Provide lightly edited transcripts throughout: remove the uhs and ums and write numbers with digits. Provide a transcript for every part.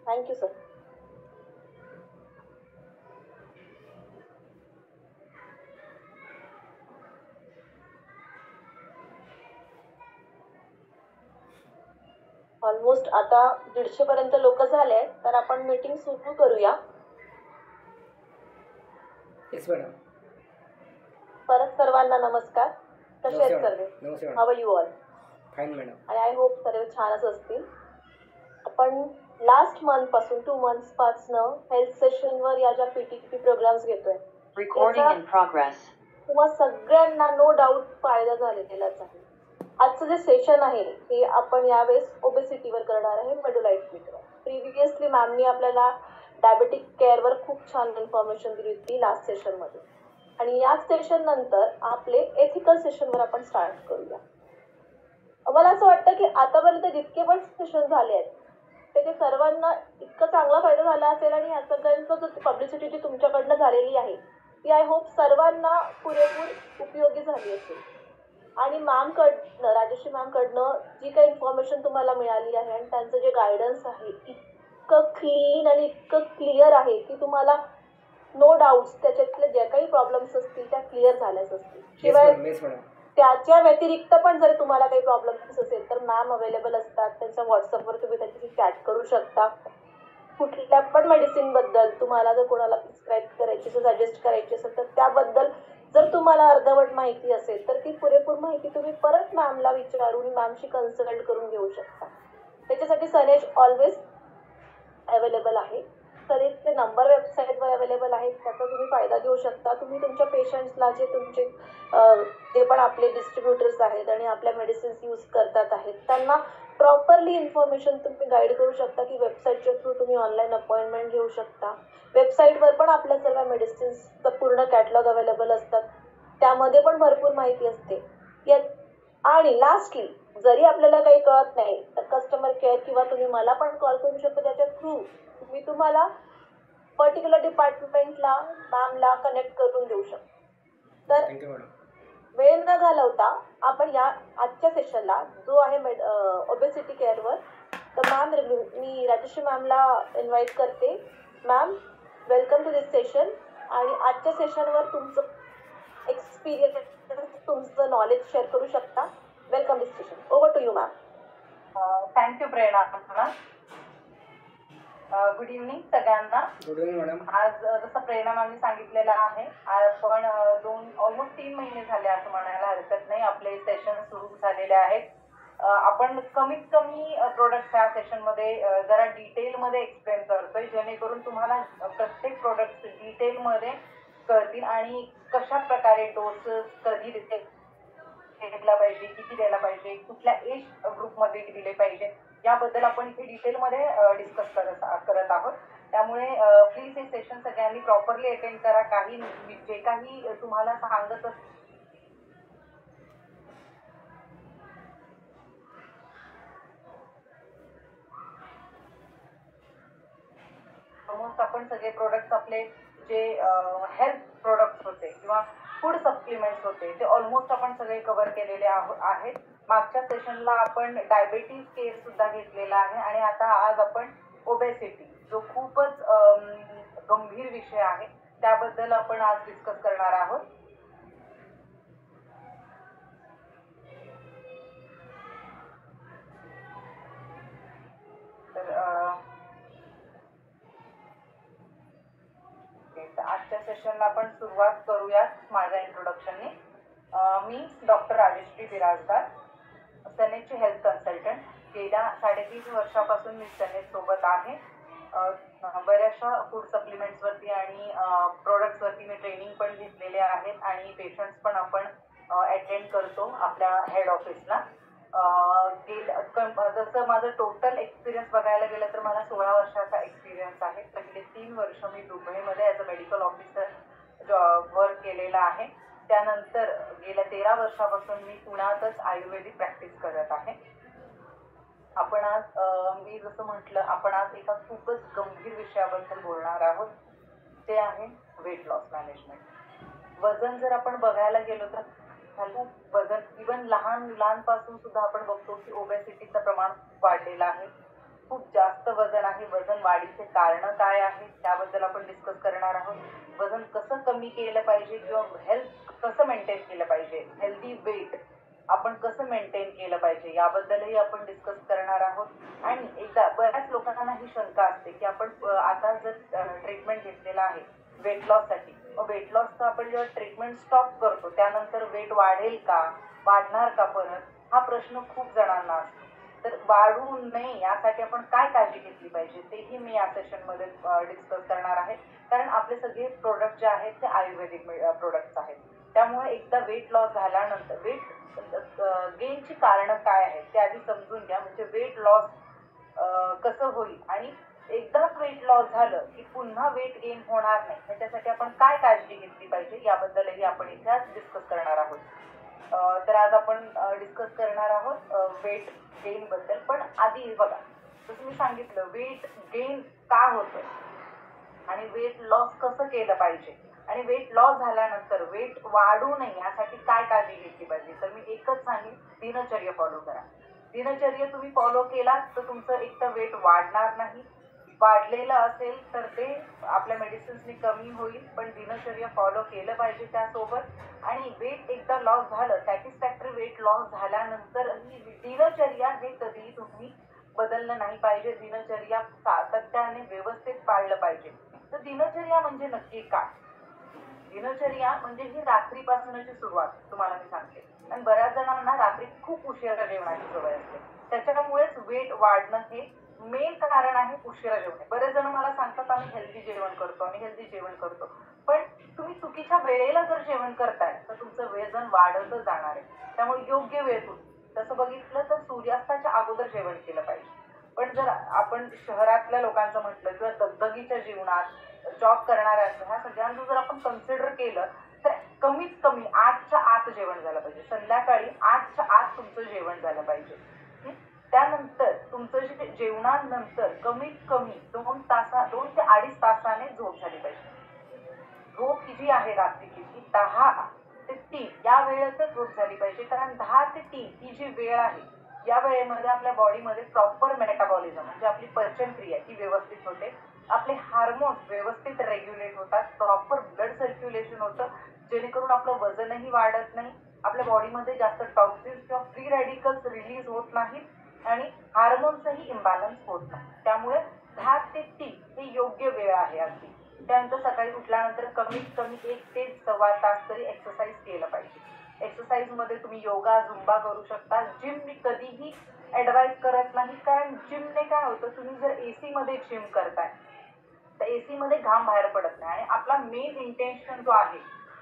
Thank you sir. Almost आता 150 पर्यंत लोक झाले, तर आपण मीटिंग सुरू करूया. Yes madam. परत सर्वांना नमस्कार. कसे आहेत सर्व? नमस्ते madam. How are you all? Fine madam. आणि आय होप सर्व छानच असतील. आपण लास्ट मंथ पासून 2 मंथ्स पासून हेल्थ सेशनवर या ज्या पीटीपी प्रोग्राम्स घेतोय, Recording in progress. तुम्हा सगळ्यांना नो डाऊट फायदा झालेलाच आहे. आजचं जे सेशन आहे हे आपण यावेळेस ओबेसिटीवर करणार आहे, मेडोलाइटिसवर. प्रिव्हियसली मॅमनी आपल्याला डायबेटिक केअरवर खूप छान इन्फॉर्मेशन दिली होती लास्ट सेशनमध्ये. आणि या सेशन नंतर आपले एथिकल सेशनवर आपण स्टार्ट करूया. मला असं वाटतं की आतापर्यंत जितके पण सेशन झाले आहेत त्याचे सर्वांना इतका चांगला फायदा झाला असेल आणि या सगळ्यांचं जो पब्लिसिटी जी तुमच्याकडनं झालेली आहे ती आय होप सर्वांना पुरेपूर उपयोगी झाली असेल. आणि मॅमकडनं, राजश्री मॅमकडनं जी काही इन्फॉर्मेशन तुम्हाला मिळाली आहे आणि त्यांचं जे गायडन्स आहे इतकं क्लीन आणि इतकं क्लिअर आहे की तुम्हाला नो डाऊट्स त्याच्यातले जे काही प्रॉब्लेम्स असतील त्या क्लिअर झाल्याच असतील. शिवाय त्याच्या व्यतिरिक्त पण जर तुम्हाला काही प्रॉब्लेम्स असेल तर मॅम अवेलेबल असतात. त्यांच्या व्हॉट्सअपवर तुम्ही त्यांच्याशी चॅट करू शकता. कुठल्या पण मेडिसिनबद्दल तुम्हाला जर कोणाला प्रिस्क्राईब करायची असेल, सजेस्ट करायची असेल तर त्याबद्दल जर तुम्हाला अर्धवट माहिती असेल तर ती पुरेपूर माहिती तुम्ही परत मॅमला विचारून मॅमशी कन्सल्ट करून घेऊ शकता. त्याच्यासाठी सनेज ऑलवेज अवेलेबल आहे. सनेजचे नंबर वेबसाईटवर अवेलेबल आहेत, त्याचा तुम्ही फायदा घेऊ शकता. तुम्ही तुमच्या पेशंट्सला जे पण आपले डिस्ट्रीब्युटर्स आहेत आणि आपल्या मेडिसिन्स यूज करतात आहेत त्यांना प्रॉपरली इन्फॉर्मेशन तुम्ही गाईड करू शकता की वेबसाईटच्या थ्रू तुम्ही ऑनलाईन अपॉइंटमेंट घेऊ शकता. वेबसाईटवर पण आपल्या सर्व मेडिसिन्सचं पूर्ण कॅटलॉग अवेलेबल असतात, त्यामध्ये पण भरपूर माहिती असते. आणि लास्टली जरी आपल्याला काही कळत नाही तर कस्टमर केअर किंवा तुम्ही मला पण कॉल करू शकता, त्याच्या थ्रू मी तुम्हाला पर्टिक्युलर डिपार्टमेंटला मॅमला कनेक्ट करून देऊ शकतो. तर वेळ न घालवता आपण या आजच्या सेशनला जो आहे ओबेसिटी केअरवर, तर मॅम मी राजश्री मॅमला इन्व्हाइट करते. Ma'am welcome to this session. आणि आजच्या सेशनवर तुमचं एक्सपिरियन्स, तुमचं नॉलेज शेअर करू शकता. Welcome this session. Over to you ma'am. Thank you Prerana. Good evening सगळ्यांना. Good evening madam. आज जसं प्रेरणा मॅमनी सांगितलेलं आहे, आपण ऑलमोस्ट 3 महिने झाले असं म्हणायला हरकत नाही आपले सेशन सुरू झालेले आहेत. आपण कमीत कमी प्रोडक्ट ह्या सेशनमध्ये जरा डिटेलमध्ये एक्सप्लेन करतोय, जेणेकरून तुम्हाला प्रत्येक प्रोडक्ट डिटेलमध्ये कळतील आणि कशा प्रकारे डोसेस कधी दिला पाहिजे, किती द्यायला पाहिजे, कुठल्या एज ग्रुपमध्ये दिले पाहिजे, याबद्दल आपण इथे डिटेलमध्ये डिस्कस करत आहोत. त्यामुळे प्लीज हे सेशन सगळ्यांनी प्रॉपरली अटेंड करा. जे काही तुम्हाला सांगत ऑलमोस्ट आपण सगळे प्रोडक्ट्स आपले जे हेल्थ प्रोडक्ट्स होते किंवा फूड सप्लिमेंट्स होते ते ऑलमोस्ट आपण सगळे कव्हर केलेले आहेत. मागच्या सेशनला आपण डायबेटीज केअर सुद्धा घेतलेला आहे आणि आता आज आपण ओबेसिटी, जो खूपच गंभीर विषय आहे, त्याबद्दल आपण आज डिस्कस करणार आहोत. तर आजच्या सेशनला आपण सुरुवात करूयात माझ्या इंट्रोडक्शनने. मी डॉक्टर राजश्री बिराजदार, सनेजची हेल्थ कन्सल्टंट. गेल्या 3.5 वर्षापासून मी सनेज सोबत आहे. बऱ्याचशा फूड सप्लिमेंट्सवरती आणि प्रोडक्ट्सवरती मी ट्रेनिंग पण घेतलेले आहेत आणि पेशंट्स पण आपण अटेंड करतो आपल्या हेड ऑफिसला. जसं माझं टोटल एक्सपिरियन्स बघायला गेलं तर मला 16 वर्षाचा एक्सपिरियन्स आहे. पहिले 3 वर्ष मी दुबईमध्ये as a medical officer work केलेला आहे. त्यानंतर गेल्या 13 वर्षापासून मी पुण्यातच आयुर्वेदिक प्रॅक्टिस करत आहे. आपण आज मी जसं म्हटलं, आपण आज एका खूपच गंभीर विषयाबद्दल बोलणार आहोत, ते आहे वेट लॉस मॅनेजमेंट. वजन जर आपण बघायला गेलो तर वजन इवन लहान मुलांपासून सुद्धा आपण बघतो की ओबेसिटीचं प्रमाण वाढलेलं आहे. खूप जास्त वजन आहे, वजन वाढीचे कारण काय आहेत त्याबद्दल आपण डिस्कस करणार आहोत. वजन कसं कमी केलं पाहिजे किंवा हेल्थ कसं मेंटेन केलं पाहिजे, हेल्दी वेट आपण कसं मेंटेन केलं पाहिजे याबद्दलही आपण डिस्कस करणार आहोत. आणि एकदा बऱ्याच लोकांना ही शंका असते की आपण आता जर ट्रीटमेंट घेतलेला आहे वेट लॉससाठी, वेट लॉसचं आपण जेव्हा ट्रीटमेंट स्टॉप करतो त्यानंतर वेट वाढेल का, वाढणार का परत, हा प्रश्न खूप जणांना असतो. तर वाढू नये यासाठी आपण काय काळजी घेतली पाहिजे तेही मी या सेशनमध्ये डिस्कस करणार आहे. कारण आपले सगळे प्रोडक्ट जे आहेत ते आयुर्वेदिक प्रोडक्ट्स आहेत. त्यामुळे एकदा वेट लॉस झाल्यानंतर वेट गेनची कारणं काय आहेत ते आधी समजून घ्या, म्हणजे वेट लॉस कसं होईल आणि एकदा वेट लॉस झालं की पुन्हा वेट गेन होणार नाही ह्याच्यासाठी आपण काय काळजी घेतली पाहिजे याबद्दलही आपण इथे आज डिस्कस करणार आहोत. तर आज आपण डिस्कस करणार आहोत वेट गेन बद्दल. पण आधी बघा, जसं मी सांगितलं वेट गेन का होतं आणि वेट लॉस कसं केलं पाहिजे आणि वेट लॉस झाल्यानंतर वेट वाढू नये यासाठी काय काळजी घेतली पाहिजे. तर मी एकच सांगेन, दिनचर्या फॉलो करा. दिनचर्या तुम्ही फॉलो केला तर तुमचं एक तर वेट वाढणार नाही, वाढलेलं असेल तर ते आपल्या मेडिसिन्सनी कमी होईल, पण दिनचर्या फॉलो केलं पाहिजे त्यासोबत. आणि वेट एकदा लॉस झालं, सॅटिस्फॅक्टरी वेट लॉस झाल्यानंतर ही दिनचर्या हे कधीही तुम्ही बदललं नाही पाहिजे. दिनचर्या सातत्याने व्यवस्थित पाळलं पाहिजे. तर दिनचर्या म्हणजे नक्की काय? दिनचर्या म्हणजे ही रात्रीपासूनची सुरुवात तुम्हाला मी सांगते. आणि बऱ्याच जणांना रात्री खूप उशिरा जेवणाची सवय असते, त्याच्यामुळेच वेट वाढणं हे मेन कारण आहे उशिरा जेवणे. बरेच जण मला सांगतात आम्ही हेल्दी जेवण करतो, आम्ही हेल्दी जेवण करतो. पण तुम्ही चुकीच्या वेळेला जर जेवण करताय तर तुमचं वजन वाढतच जाणार आहे. त्यामुळे योग्य वेळ तुम्ही तसं बघितलं तर सूर्यास्ताच्या अगोदर जेवण केलं पाहिजे. पण जर आपण शहरातल्या लोकांचं म्हटलं किंवा दगदगीच्या जीवनात जॉब करणाऱ्यांचं ह्या सगळ्यांचं जर आपण कन्सिडर केलं तर कमीत कमी 8च्या आत जेवण झालं पाहिजे. संध्याकाळी 8च्या आत तुमचं जेवण झालं पाहिजे. त्यानंतर तुमचं जे जेवणानंतर कमीत कमी 2 ते 2.5 तासाने झोप झाली पाहिजे. झोप ही जी आहे रात्रीची ती 10 ते 3 या वेळेतच झोप झाली पाहिजे. कारण 10 ते 3 ही जी वेळ आहे या वेळेमध्ये आपल्या बॉडीमध्ये प्रॉपर मेटाबॉलिझम म्हणजे आपली पचनक्रिया ही व्यवस्थित होते, आपले हार्मोन्स व्यवस्थित रेग्युलेट होतात, प्रॉपर ब्लड सर्क्युलेशन होतं, जेणेकरून आपलं वजनही वाढत नाही, आपल्या बॉडीमध्ये जास्त टॉक्सिन्स किंवा फ्री रॅडिकल्स रिलीज होत नाहीत आणि हार्मोन्सही इम्बॅलन्स होत नाही. त्यामुळे 10 ते 3 ही योग्य वेळ आहे अगदी. त्यानंतर सकाळी उठल्यानंतर कमीत कमी 1 ते सव्वा तास तरी एक्सरसाइज केलं पाहिजे. एक्सरसाइज मध्ये तुम्ही योगा, झुंबा करू शकता. जिम मी कधीही ऍडवाइस करत नाही, कारण जिमने काय होतं, तुम्ही जर एसी मध्ये जिम करताय तर एसी मध्ये घाम बाहेर पडत नाही आणि आपला मेन इंटेन्शन जो आहे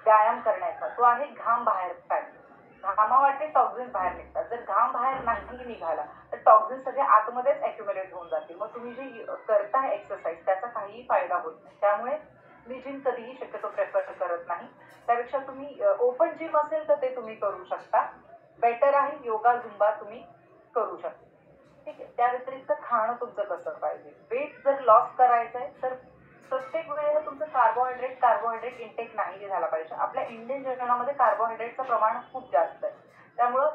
व्यायाम करण्याचा तो आहे घाम बाहेर काढणे. घामावाटे टॉक्झिन्स बाहेर निघतात. जर घाम बाहेर नाही निघाला तर टॉक्झिन्स सगळे आतमध्येच अॅक्युमुलेट होऊन जातील. मग तुम्ही जे करताय एक्सरसाइज त्याचा काहीही फायदा होत नाही. त्यामुळे मी जिम कधीही शक्यतो प्रेफर करत नाही. त्यापेक्षा तुम्ही ओपन जिम असेल तर ते तुम्ही करू शकता. बेटर आहे योगा, झुंबा तुम्ही करू शकता. ठीक आहे. त्या व्यतिरिक्त खाणं तुमचं कसं पाहिजे. वेट जर लॉस करायचं आहे तर प्रत्येक वेळेला तुमचं कार्बोहायड्रेट इंटेक नाही झाला पाहिजे. आपल्या इंडियन जेवणामध्ये कार्बोहायड्रेटचं प्रमाण खूप जास्त आहे. त्यामुळं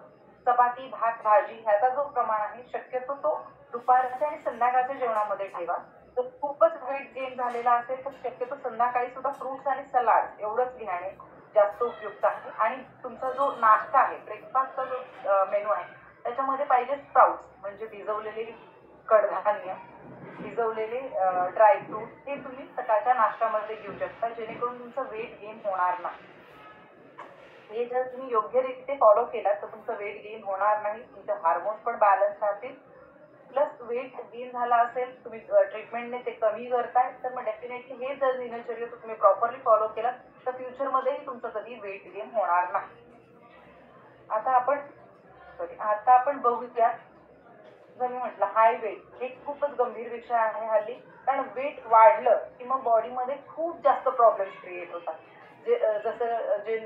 चपाती, भात, भाजी ह्याचा जो प्रमाण आहे शक्यतो तो दुपारच्या आणि संध्याकाळच्या जेवणामध्ये ठेवा. जर खूपच वेट गेन झालेला असेल तर शक्यतो संध्याकाळी सुद्धा फ्रुट्स आणि सलाड एवढंच घेणे जास्त उपयुक्त आहे. आणि तुमचा जो नाश्ता आहे, ब्रेकफास्टचा जो मेनू आहे त्याच्यामध्ये पाहिजे स्प्राउट्स म्हणजे भिजवलेले कडधान्य, भिजवलेले ड्रायफ्रूट हे तुम्ही सकाळच्या नाश्त्यामध्ये घेऊ शकता, जेणेकरून तुमचं वेट गेन होणार नाही. हे जर तुम्ही योग्यरीत्या फॉलो केला तर तुमचं वेट गेन होणार नाही, तुमचे हार्मोन्स पण बॅलन्स राहतील. प्लस वेट गेन झाला असेल, तुम्ही ट्रीटमेंटने ते कमी करताय तर मग डेफिनेटली हे जर दिनचर्या तुम्ही प्रॉपरली फॉलो केला तर फ्युचरमध्येही तुमचं कधी वेट गेन होणार नाही. आता आपण बघूया, जर मी म्हटलं हाय वेट हे खूपच गंभीर विषय आहे हल्ली. कारण वेट वाढलं की मग बॉडीमध्ये खूप जास्त प्रॉब्लेम्स क्रिएट होतात. जे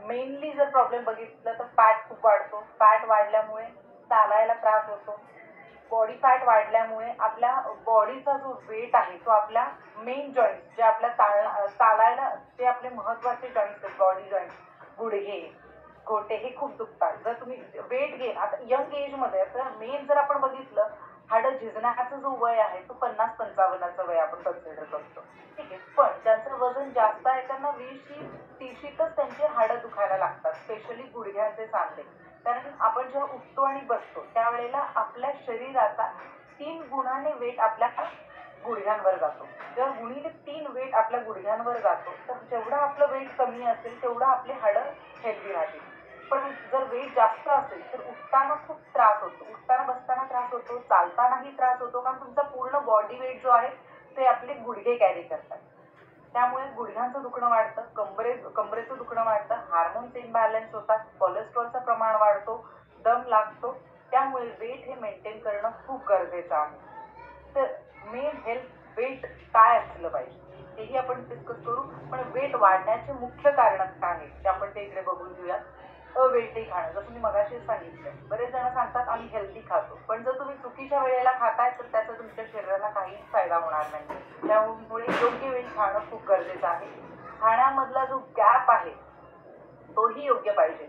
मेनली जर प्रॉब्लेम बघितलं तर फॅट खूप वाढतो. फॅट वाढल्यामुळे चालायला त्रास होतो. बॉडी फॅट वाढल्यामुळे आपल्या बॉडीचा जो वेट आहे तो आपल्या मेन जॉईंट जे आपल्या चालायला ते आपले महत्वाचे जॉईंट्स आहेत, बॉडी जॉईंट्स, गुडघे, घोटे हे खूप दुखतात. जर तुम्ही वेट गेन आता यंग एज मध्ये तर मेन जर आपण बघितलं हाडं झिजण्याचा जो वय आहे तो 50-55चं वय आपण कन्सिडर करतो. ठीक आहे. पण ज्यांचं वजन जास्त आहे त्यांना 20-30च त्यांची हाडं दुखायला लागतात, स्पेशली गुडघ्यांचे सांधे. कारण आपण जेव्हा उठतो आणि बसतो त्यावेळेला आपल्या शरीराचा 3 गुणाने वेट आपल्या गुडघ्यांवर जातो. जेव्हा गुणिले 3 वेट आपल्या गुडघ्यांवर जातो तर जेवढं आपलं वेट कमी असेल तेवढं आपली हाडं हेल्दी राहतील. पण जर वेट जास्त असेल तर उठताना खूप त्रास होतो, उठताना बसताना त्रास होतो, चालतानाही त्रास होतो, कारण तुमचा पूर्ण बॉडी वेट जो आहे ते आपले गुडघे कॅरी करतात. त्यामुळे गुडघ्यांचं दुखणं वाढतं, कमरेचं दुखणं वाढतं, हार्मोन्स इम्बॅलन्स होतात, कोलेस्ट्रॉलचं प्रमाण वाढतो, दम लागतो. त्यामुळे वेट हे मेंटेन करणं खूप गरजेचं आहे. तर मेन हेल्थ वेट काय असलं पाहिजे तेही आपण डिस्कस करू. पण वेट वाढण्याचे मुख्य कारण काय आहे ते आपण ते इकडे बघून घेऊयात. अवेल्दी खाणं, जसं मी मगाशी सांगितलं, बरेच जण सांगतात आम्ही हेल्दी खातो, पण जर तुम्ही चुकीच्या वेळेला खाताय तर त्याचा तुमच्या शरीराला काहीच फायदा होणार नाही. त्यामुळे योग्य वेळी खाणं खूप गरजेचं आहे. खाण्यामधला जो गॅप आहे तोही योग्य पाहिजे.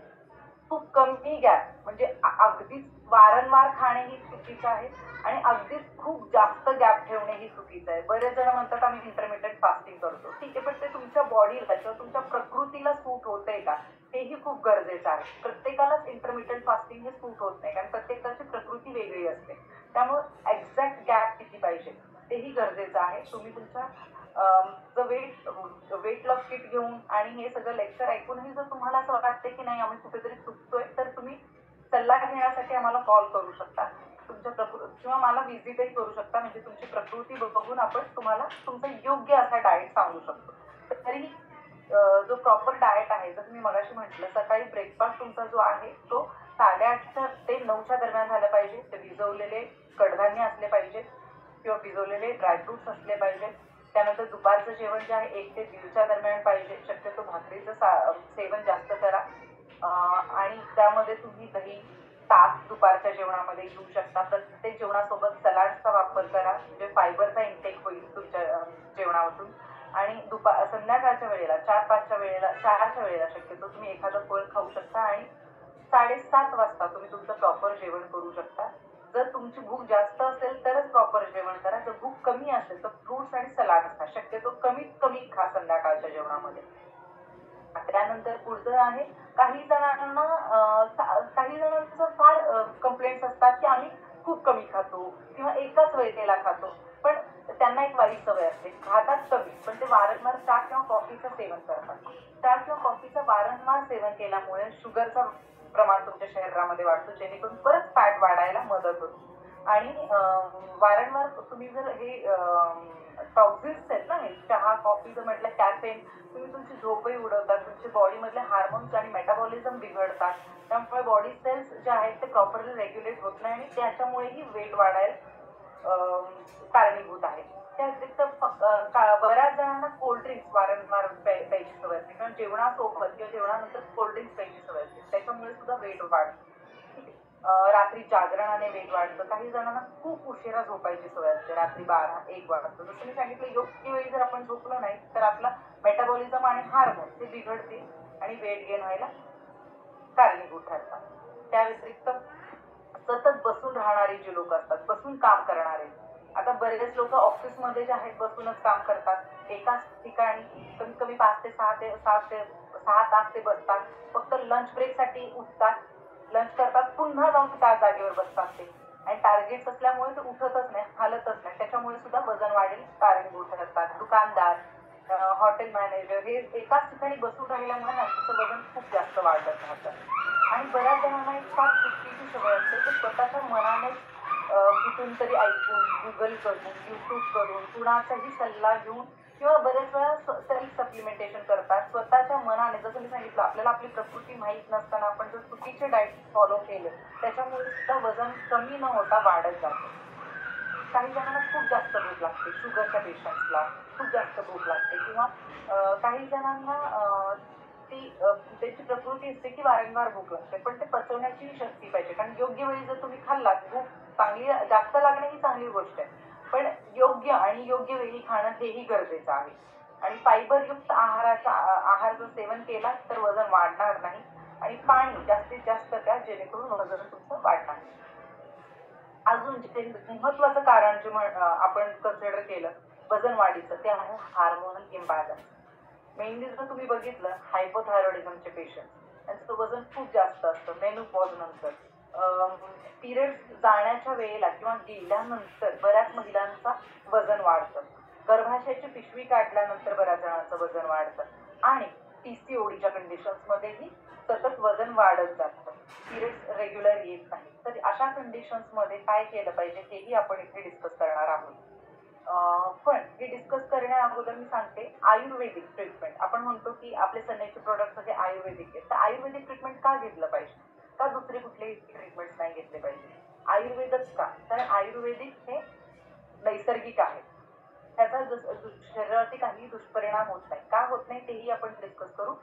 खूप कमी गॅप म्हणजे अगदीच वारंवार खाणे ही चुकीचं आहे आणि अगदीच खूप जास्त गॅप ठेवणे ही चुकीचं आहे. बरेच जण म्हणतात आम्ही इंटरमिटेंट फास्टिंग करतो. ठीक आहे, पण ते तुमच्या बॉडीला किंवा तुमच्या प्रकृतीला सूट होतंय का हेही खूप गरजेचं आहे. प्रत्येकालाच इंटरमिटेंट फास्टिंग हे सूट होत नाही, कारण प्रत्येकाची प्रकृती वेगळी असते. त्यामुळे एक्झॅक्ट गॅप किती पाहिजे तेही गरजेचं आहे. तुम्ही तुमच्या वेट लॉस किट घेऊन आणि हे सगळं लेक्चर ऐकूनही जर तुम्हाला असं वाटतं की नाही आम्ही कुठेतरी चुकतोय तर तुम्ही सल्ला घेण्यासाठी आम्हाला कॉल करू शकता. तुमच्या किंवा मला व्हिजिटही करू शकता, म्हणजे तुमची प्रकृती बघून आपण तुम्हाला तुमचं योग्य असा डाएट सांगू शकतो. तरी जो प्रॉपर डाएट आहे जसं मी मगाशी म्हटलं, सकाळी ब्रेकफास्ट तुमचा जो आहे तो 8:30 ते 9च्या दरम्यान झाला पाहिजे. ते भिजवलेले कडधान्य असले पाहिजे किंवा भिजवलेले ड्रायफ्रुट्स असले पाहिजे. त्यानंतर दुपारचं जेवण जे आहे 1 ते 1:30च्या दरम्यान पाहिजे. शक्यतो भाकरीचं सेवन जास्त करा. आणि त्यामध्ये तुम्ही दही, ताक दुपारच्या जेवणामध्ये घेऊ शकता. प्रत्येक जेवणासोबत सलाड्सचा वापर करा, म्हणजे फायबरचा इंटेक होईल तुमच्या जेवणामधून. आणि संध्याकाळच्या वेळेला 4-5च्या वेळेला शक्यतो तुम्ही एखादं फळ खाऊ शकता आणि 7:30 वाजता तुम्ही तुमचं प्रॉपर जेवण करू शकता. जर तुमची भूक जास्त असेल तरच प्रॉपर जेवण करा. जर भूक कमी असेल तर फ्रुट्स आणि सलाड खा. शक्यतो कमीत कमी खा संध्याकाळच्या जेवणामध्ये. त्यानंतर पुढचं आहे, काही जणांचं फार कंप्लेंट्स असतात की आम्ही खूप कमी खातो किंवा एकाच वेळेला खातो. पण त्यांना एक वाईट सवय असते, खातात कमी पण ते वारंवार चहा किंवा कॉफीचं सेवन करतात. चहा किंवा कॉफीचं वारंवार सेवन केल्यामुळे शुगरचं प्रमाण तुमच्या शरीरामध्ये वाढतो, जेणेकरून परत फॅट वाढायला मदत होते. आणि वारंवार तुम्ही जर हे टॉक्झिन्स आहेत ना, हे चहा कॉफी जर म्हटलं कॅफेन, तुम्ही तुमची झोपही उडवतात, तुमच्या बॉडीमधले हार्मोन्स आणि मेटाबॉलिझम बिघडतात. त्यामुळे बॉडी सेल्स जे आहेत ते प्रॉपरली रेग्युलेट होत नाही आणि त्याच्यामुळेही वेट वाढायला कारणीभूत आहे. त्या व्यतिरिक्त बऱ्याच जणांना कोल्ड्रिंक्स वारंवार प्यायची सवय असते किंवा जेवणासोबत किंवा जेवणानंतर कोल्ड्रिंक्स प्यायची सवय असते, त्याच्यामुळे सुद्धा वेट वाढतं. रात्री जागरणाने वेट वाढतं. काही जणांना खूप उशिरा झोपायची सवय असते, रात्री 12-1 वाजता. जसं मी सांगितलं, योग्य वेळी जर आपण झोपलो नाही तर आपला मेटाबॉलिझम आणि हार्मोन ते बिघडते आणि वेट गेन व्हायला कारणीभूत ठरतात. त्या व्यतिरिक्त सतत बसून राहणारे जे लोक असतात, बसून काम करणारे, आता बरेच लोक ऑफिसमध्ये जे आहेत बसूनच काम करतात. एकाच ठिकाणी कमीत कमी 5 ते 6 तास ते बसतात. फक्त लंच ब्रेकसाठी उठतात, लंच करतात, पुन्हा जाऊन त्या जागेवर बसतात ते. आणि टार्गेट्स असल्यामुळे ते उठतच नाही, हालतच नाही. त्याच्यामुळे सुद्धा वजन वाढेल कारणीभूत ठरतात. दुकानदार, हॉटेल मॅनेजर हे एकाच ठिकाणी बसून राहिल्यामुळे त्यांचं वजन खूप जास्त वाढत राहतं. आणि बऱ्याच जणांना एक फार चुकीची सवय असते की स्वतःच्या मनाने कुठून तरी ऐकून, गुगल करून, युट्यूब करून, कुणाचाही सल्ला घेऊन किंवा बरेच वेळा सेल्फ सप्लिमेंटेशन करतात स्वतःच्या मनाने. जसं मी सांगितलं, आपल्याला आपली प्रकृती माहीत नसताना आपण जर चुकीचे डाएट फॉलो केले त्याच्यामुळे सुद्धा वजन कमी न होता वाढत जातं. काही जणांना खूप जास्त भूक लागते, शुगरच्या पेशंट्सला खूप जास्त भूक लागते, किंवा काही जणांना त्याची प्रकृती असते की वारंवार भूक लागते, पण ते पचवण्याची शक्ती पाहिजे. कारण योग्य वेळी जर तुम्ही खाल्लात, भूक चांगली जास्त लागणे ही चांगली गोष्ट आहे, पण योग्य वेळी खाणं हेही गरजेचं आहे. आणि फायबरयुक्त आहार जर सेवन केला तर वजन वाढणार नाही. आणि पाणी जास्तीत जास्त प्या, जेणेकरून वजन तुमचं वाढणार. अजून जे महत्वाचं कारण जे आपण कन्सिडर केलं वजन वाढीचं ते आहे हार्मोनल इम्बॅलन्स. मेनली जर तुम्ही बघितलं हायपोथायरॉइडिझमचे पेशंट त्यांचं वजन खूप जास्त असतं मेनोपॉज नंतर. पिरियड्स जाण्याच्या वेळेला किंवा गेल्यानंतर बऱ्याच महिलांचा वजन वाढतं. गर्भाशयाची पिशवी काढल्यानंतर बऱ्याच जणांचं वजन वाढतं आणि पीसीओडीच्या कंडिशन्समध्येही सतत वजन वाढत जातं. पिरियड्स रेग्युलर येत नाही. तर अशा कंडिशन्समध्ये काय केलं पाहिजे हेही आपण इथे डिस्कस करणार आहोत. पण हे डिस्कस करण्या अगोदर मी सांगते आयुर्वेदिक ट्रीटमेंट. आपण म्हणतो की आपले सनेचे प्रोडक्ट सगळे आयुर्वेदिक आहेत. तर आयुर्वेदिक ट्रीटमेंट का घेतलं पाहिजे, का दुसरे कुठलेही ट्रीटमेंट नाही घेतले पाहिजे? आयुर्वेदच का? कारण आयुर्वेदिक हे नैसर्गिक आहे. त्याचा शरीरावरती काही दुष्परिणाम होत नाही. का होत नाही तेही आपण डिस्कस करू.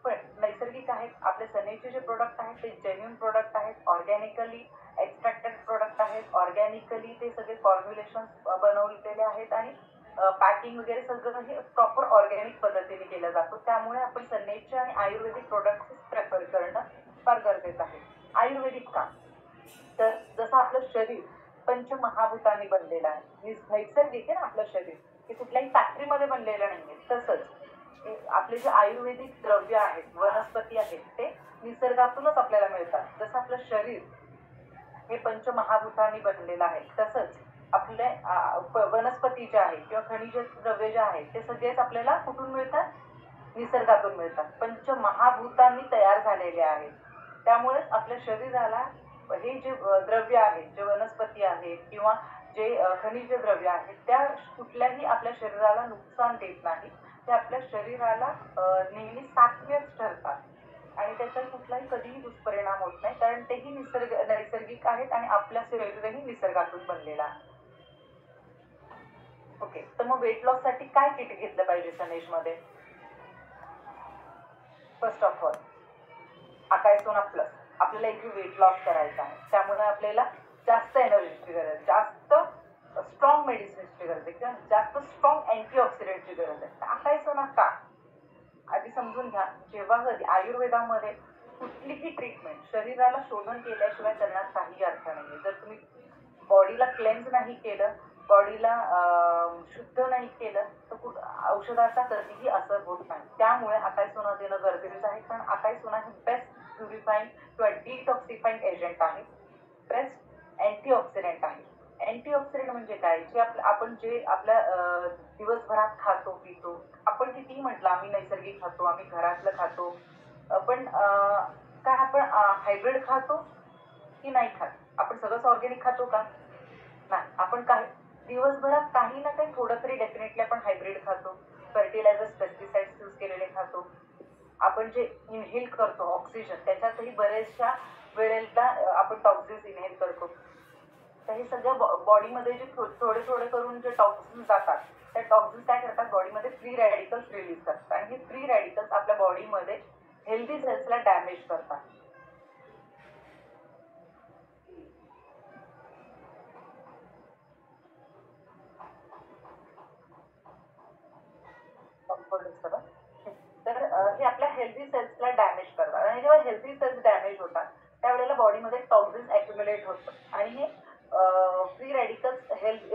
पण नैसर्गिक आहेत. आपले सनेचे जे प्रोडक्ट आहेत ते जेन्युइन प्रोडक्ट आहेत, ऑर्गॅनिकली एक्स्ट्रॅक्टेड प्रोडक्ट आहेत, ऑर्गॅनिकली ते सगळे फॉर्म्युलेशन बनवलेले आहेत आणि पॅकिंग वगैरे सगळं हे प्रॉपर ऑर्गॅनिक पद्धतीने केलं जातं. त्यामुळे आपण सनेचे आणि आयुर्वेदिक प्रोडक्ट प्रेफर करणं फार गरजेचं आहे. आयुर्वेदिक का? तर जसं आपलं शरीर पंचमहाभूतांनी बनलेलं आहे, नैसर्गिक आहे ना आपलं शरीर, हे कुठल्याही फॅक्टरीमध्ये बनलेलं नाहीये. तसंच आपले जे आयुर्वेदिक द्रव्य आहेत, वनस्पती आहेत, ते निसर्गातूनच आपल्याला मिळतात. जसं आपलं शरीर हे पंचमहाभूतांनी बनलेलं आहे, तसंच आपले वनस्पती जे आहेत किंवा खनिज द्रव्य जे आहेत ते सगळेच आपल्याला कुठून मिळतात? निसर्गातून मिळतात. पंचमहाभूतांनी तयार झालेले आहेत. त्यामुळेच आपल्या शरीराला हे जे द्रव्य आहेत, जे वनस्पती आहेत किंवा जे खनिज द्रव्य आहेत, त्या कुठल्याही आपल्या शरीराला नुकसान देत नाही. ते आपल्या शरीराला नेहमी सात्विक ठरतात आणि त्याचा कुठलाही कधीही दुष्परिणाम होत नाही, कारण तेही नैसर्गिक आहेत आणि आपल्या शरीरही निसर्गातून बनलेलं आहे. ओके, तर मग वेट लॉस साठी काय किट घेतलं पाहिजे सनेश मध्ये? फर्स्ट ऑफ ऑल अकायसोना प्लस. आपल्याला एक वेट लॉस करायचा आहे, त्यामुळे आपल्याला जास्त एनर्जीची गरज, जास्त स्ट्रॉंग मेडिसिन्सची गरज आहे किंवा जास्त स्ट्रॉंग अँटीऑक्सिडेंटची गरज आहे. तर अकायसोना का? आधी समजून घ्या, जेव्हा कधी आयुर्वेदामध्ये कुठलीही ट्रीटमेंट शरीराला शोधून केल्याशिवाय करण्यात काही अर्थ नाही. जर तुम्ही बॉडीला क्लेन्स नाही केलं, बॉडीला शुद्ध नाही केलं, तर औषधाचा कधीही असर होत नाही. त्यामुळे अकायसोना देणं गरजेचं आहे, कारण अकायसोना हे बेस्ट प्युरिफाईंग किंवा डिटॉक्सिफाईंग एजंट आहे, बेस्ट अँटीऑक्सिडेंट आहे. अँटीऑक्सिडेंट म्हणजे काय? जे आपण जे आपल्या दिवसभरात खातो पितो, आपण कितीही म्हटलं आम्ही नैसर्गिक खातो, आम्ही घरातलं खातो, पण काय आपण हायब्रिड खातो की नाही खात? आपण सगळंच ऑर्गॅनिक खातो का? नाही. आपण काही दिवसभरात काही ना काही थोडं तरी डेफिनेटली आपण हायब्रिड खातो, फर्टिलायझर्स पेस्टिसाइड्स यूज केलेले खातो. आपण जे इनहेल करतो ऑक्सिजन, त्याच्यातही बऱ्याचशा वेळेला आपण टॉक्सिन्स इनहेल करतो. तर हे सगळं बॉडीमध्ये जे थोडे थोडे करून जे टॉक्सिन्स जातात, त्या टॉक्सिन्स काय करतात? बॉडीमध्ये फ्री रॅडिकल्स रिलीज करतात आणि हे फ्री रॅडिकल्स आपल्या बॉडीमध्ये हेल्दी सेल्सला डॅमेज करतात. तर हे आपल्या हेल्दी सेल्सला डॅमेज करतात आणि जेव्हा हेल्दी सेल्स डॅमेज होतात त्यावेळेला बॉडीमध्ये टॉक्सिन्स ॲक्युम्युलेट होतात आणि हे फ्री रॅडिकल्स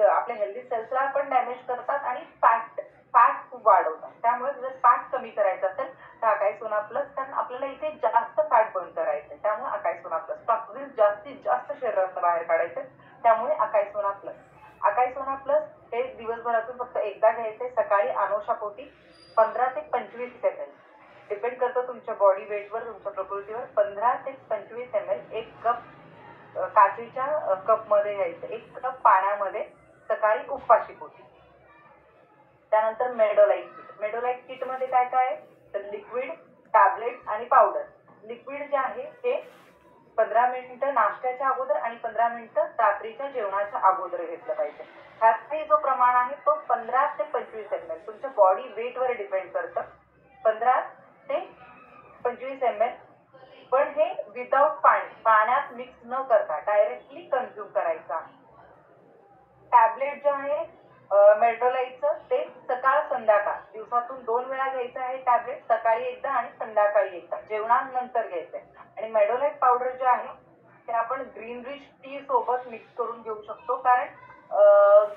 आपल्या हेल्दी सेल्सला पण डॅमेज करतात आणि फॅट खूप वाढवतात. त्यामुळे जर फॅट कमी करायचं असेल तर अकायसोना प्लस, कारण आपल्याला इथे जास्त फॅट बर्न करायचं, त्यामुळे अकायसोना प्लस. टॉक्सिन्स जास्तीत जास्त शरीरातून बाहेर काढायचे, त्यामुळे अकायसोना प्लस. अकायसोना प्लस हे दिवसभरातून फक्त एकदा घ्यायचे, सकाळी अनोशापोटी 15 ते 25 ml, डिपेंड करतं तुमच्या बॉडी वेटवर, तुमच्या प्रकृतीवर. 15 ते 25 ml एक कप काचेच्या कपमध्ये घ्यायचं, 1 कप पाण्यामध्ये सकाळी उपाशी पोटी. त्यानंतर मेडोलाइट किट. मेडोलाइट किट मध्ये काय काय आहे? तर लिक्विड, टॅबलेट आणि पावडर. लिक्विड जे आहे ते 15 मिनिटं नाश्त्याच्या अगोदर आणि 15 मिनिटं रात्रीच्या जेवणाच्या अगोदर घेतलं पाहिजे. ह्याचाही जो प्रमाण आहे तो 15 ते 25 ml, तुमच्या बॉडी वेटवर डिपेंड करतं. 15 ते 25 ml, पण हे विदाउट पाण्यात मिक्स न करता डायरेक्टली कन्झ्युम करायचं आहे. टॅबलेट जे आहे मेडोलाइटचं, ते सकाळ संध्याकाळ दिवसातून 2 वेळा घ्यायचं आहे टॅबलेट, सकाळी एकदा आणि संध्याकाळी एकदा जेवणानंतर घ्यायचंय. आणि मेडोलाइट पावडर जे आहे ते आपण ग्रीन रिच टी सोबत मिक्स करून घेऊ शकतो. कारण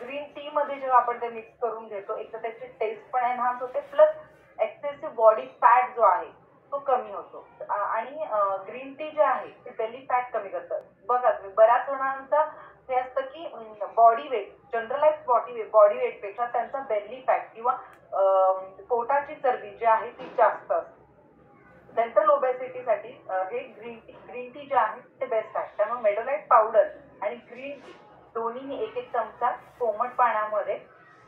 ग्रीन टी मध्ये जेव्हा आपण ते मिक्स करून घेतो एक तर त्याची टेस्ट पण एनहान्स होते, प्लस एक्सेसिव्ह बॉडी फॅट जो आहे तो कमी होतो. आणि ग्रीन टी जे आहे ते बेली फॅट कमी करतं. बघा बऱ्याच जणांचा हे असतं की body weight, generalise body weight पेक्षा त्यांचा बेली फॅट किंवा पोटाची चरबी जी आहे ती जास्त असते. सेंट्रल ओबेसिटीसाठी हे ग्रीन टी जे आहे ते बेस्ट आहे. त्यामुळे मेडोलाइट पावडर आणि ग्रीन टी दोन्ही एक एक चमचा कोमट पाण्यामध्ये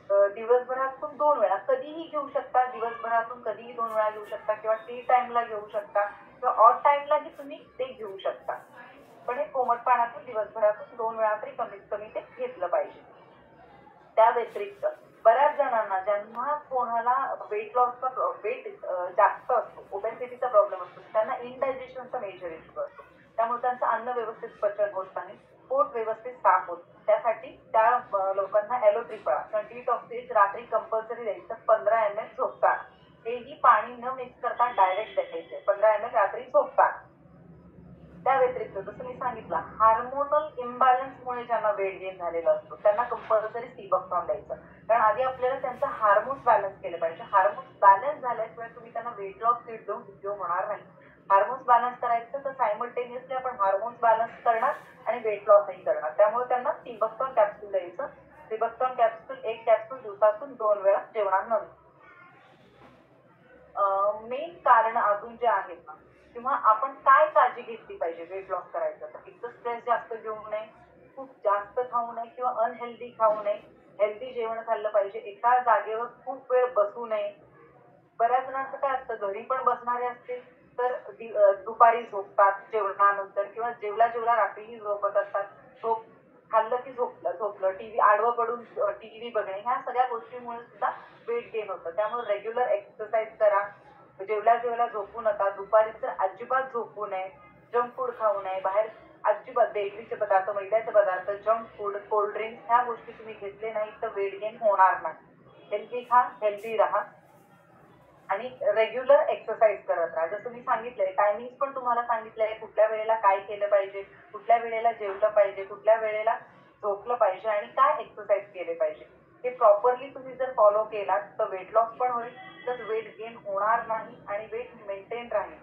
दिवसभरातून 2 वेळा कधीही घेऊ शकता. दिवसभरातून कधीही 2 वेळा घेऊ शकता किंवा टी टाइमला घेऊ शकता किंवा ऑड टाइमलाही तुम्ही ते घेऊ शकता. पण हे कोमट पाण्यातून दिवसभरातून 2 वेळा तरी कमीत कमी ते घेतलं पाहिजे. त्या व्यतिरिक्त बऱ्याच जणांना ज्यांना कोणाला वेट लॉसचा वेट जास्त असतो, ओबेसिटीचा प्रॉब्लेम असतो, त्यांना इनडायजेशनचा मेजर इश्यू असतो. त्यामुळे त्यांचं अन्न व्यवस्थित पचन होत नाही, पोट व्यवस्थित साफ होत. त्यासाठी त्या लोकांना ॲलोथ्रिपळा 28 ऑफ डेज रात्री कंपल्सरी द्यायचं 15 ml झोपताना. हेही पाणी न मिक्स करता डायरेक्ट द्यायचे 15 ml रात्री झोपताना. त्या व्यतिरिक्त जसं मी सांगितलं हार्मोनल इम्बॅलन्समुळे ज्यांना वेट गेन झालेला असतो त्यांना कंपल्सरी सिबकटॉन द्यायचं. कारण आधी आपल्याला त्यांचं हार्मोन्स बॅलन्स केले पाहिजे. हार्मोन्स बॅलन्स झाल्याशिवाय तुम्ही त्यांना वेट लॉस किट देऊन उपयोग होणार नाही. हार्मोन्स बॅलन्स करायचं तर सायमल्टेनियसली आपण हार्मोन्स बॅलन्स करणार आणि वेट लॉसही करणार. त्यामुळे त्यांना सिबकटॉन कॅप्सूल द्यायचं. सिबकटॉन कॅप्सूल 1 कॅप्सूल दिवसातून 2 वेळा जेवणानंतर. मेन कारण अजून जे आहेत ना किंवा आपण काय काळजी घेतली पाहिजे वेट लॉस करायचं तर एक तर स्ट्रेस जास्त घेऊ नये, खूप जास्त खाऊ नये किंवा अनहेल्दी खाऊ नये. हेल्दी जेवण खाल्लं पाहिजे. एका जागेवर खूप वेळ बसू नये. बऱ्याच जणांचं काय असतं घरी पण बसणारे असतील तर दुपारी झोपतात जेवणानंतर किंवा जेवला रात्रीही झोपत असतात. झोप खाल्लं की झोपलं टीव्ही आडवं पडून टीव्ही बघणे ह्या सगळ्या गोष्टींमुळे सुद्धा वेट गेन होतं. त्यामुळे रेग्युलर एक्सरसाइज करा. जेवला झोपू नका. दुपारी तर अजिबात झोपू नये. जंक फूड खाऊ नये. बाहेर अजिबात बेकरीचे पदार्थ, मैद्याचे पदार्थ, जंक फूड, कोल्ड्रिंक्स ह्या गोष्टी तुम्ही घेतले नाही तर वेट गेन होणार नाही. हेल्दी खा, हेल्दी राहा आणि रेग्युलर एक्सरसाइज करत राहा. जसं मी सांगितलंय टायमिंग पण तुम्हाला सांगितलंय कुठल्या वेळेला काय केलं पाहिजे, कुठल्या वेळेला जेवलं पाहिजे, कुठल्या वेळेला झोपलं पाहिजे आणि काय एक्सरसाइज केले पाहिजे. हे प्रॉपरली तुम्ही जर फॉलो केलात तर वेट लॉस पण होईल, तर वेट गेन होणार नाही आणि वेट मेंटेन राहील.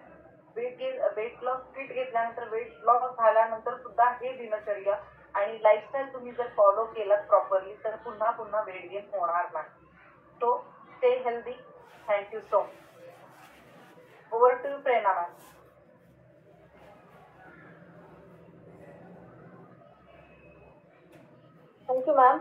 वेट लॉस किट घेतल्यानंतर वेट लॉस झाल्यानंतर सुद्धा हे दिनचर्या आणि लाईफस्टाईल तुम्ही जर फॉलो केलात प्रॉपरली तर पुन्हा वेट गेन होणार नाही. So stay healthy. Thank you so much. Over to Prerna ma'am. Thank you ma'am.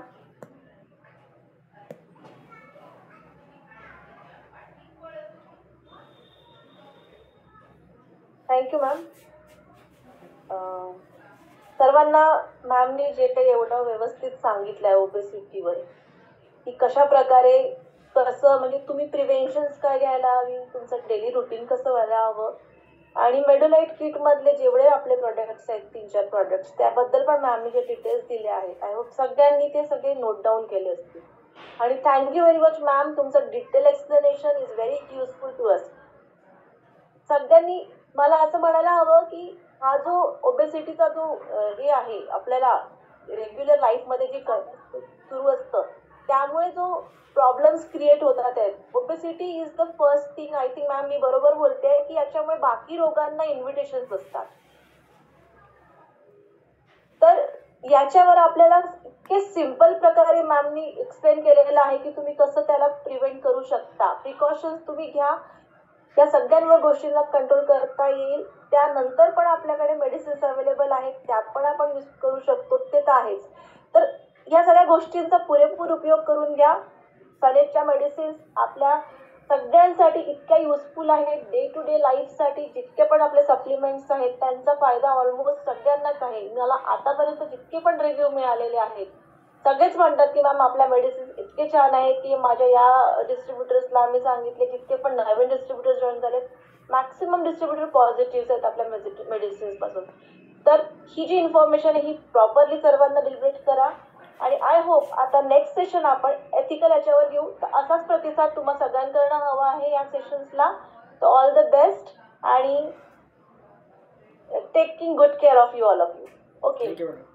Thank you ma'am. सर्वांना मॅमने जे काही एवढं व्यवस्थित सांगितलं आहे ओबेसिटीवर की कशा प्रकारे कसं म्हणजे तुम्ही प्रिव्हेन्शन्स काय घ्यायला हवी, तुमचं डेली रुटीन कसं व्हायला हवं आणि मेडोलाइट किटमधले जेवढे आपले प्रोडक्ट्स आहेत 3-4 प्रोडक्ट्स त्याबद्दल पण मॅमने जे डिटेल्स दिले आहेत आय होप सगळ्यांनी ते सगळे नोट डाऊन केले असतील. आणि थँक्यू व्हेरी मच मॅम. तुमचं detail explanation is very useful to us. सगळ्यांनी मला असं म्हणायला हवं की हा जो ओबेसिटीचा जो हे आहे आपल्याला रेग्युलर लाईफमध्ये जे सुरू असतं त्यामुळे जो प्रॉब्लेम्स क्रिएट होतात आहेत. Obesity is the first thing. I think ma'am मी बरोबर बोलते की याच्यामुळे बाकी रोगांना इन्व्हिटेशन्स असतात. तर याच्यावर आपल्याला इतके सिंपल प्रकारे मॅमनी एक्सप्लेन केलेलं आहे की तुम्ही कसं त्याला प्रिव्हेंट करू शकता. प्रिकॉशन्स तुम्ही घ्या. या सगळ्यांवर गोष्टींना कंट्रोल करता येईल. त्यानंतर पण आपल्याकडे मेडिसिन्स अवेलेबल आहेत त्यात पण आपण यूज करू शकतो ते तर आहेच. तर या सगळ्या गोष्टींचा पुरेपूर उपयोग करून घ्या. सनेजच्या मेडिसिन्स आपल्या सगळ्यांसाठी इतक्या युजफुल आहेत. डे टू डे लाईफसाठी जितके पण आपले सप्लिमेंट्स आहेत त्यांचा फायदा ऑलमोस्ट सगळ्यांनाच आहे. मला आतापर्यंत जितके पण रिव्ह्यू मिळालेले आहेत सगळेच म्हणतात की मॅम आपल्या मेडिसिन्स इतके छान आहेत की माझ्या या डिस्ट्रीब्युटर्सला आम्ही सांगितले जितके पण नवीन डिस्ट्रीब्युटर्स जॉईन झालेत मॅक्सिमम डिस्ट्रीब्युटर पॉझिटिव्ह आहेत आपल्या मेडिसिन्स पासून. तर ही जी इन्फॉर्मेशन आहे ही प्रॉपरली सर्वांना डिलिव्हर करा आणि आय होप आता नेक्स्ट सेशन आपण एथिकल याच्यावर घेऊ. तर असाच प्रतिसाद तुम्हा सगळ्यांकडनं हवा आहे या सेशन्सला. तर ऑल द बेस्ट आणि taking good care of you, all of you. Okay. Thank you madam.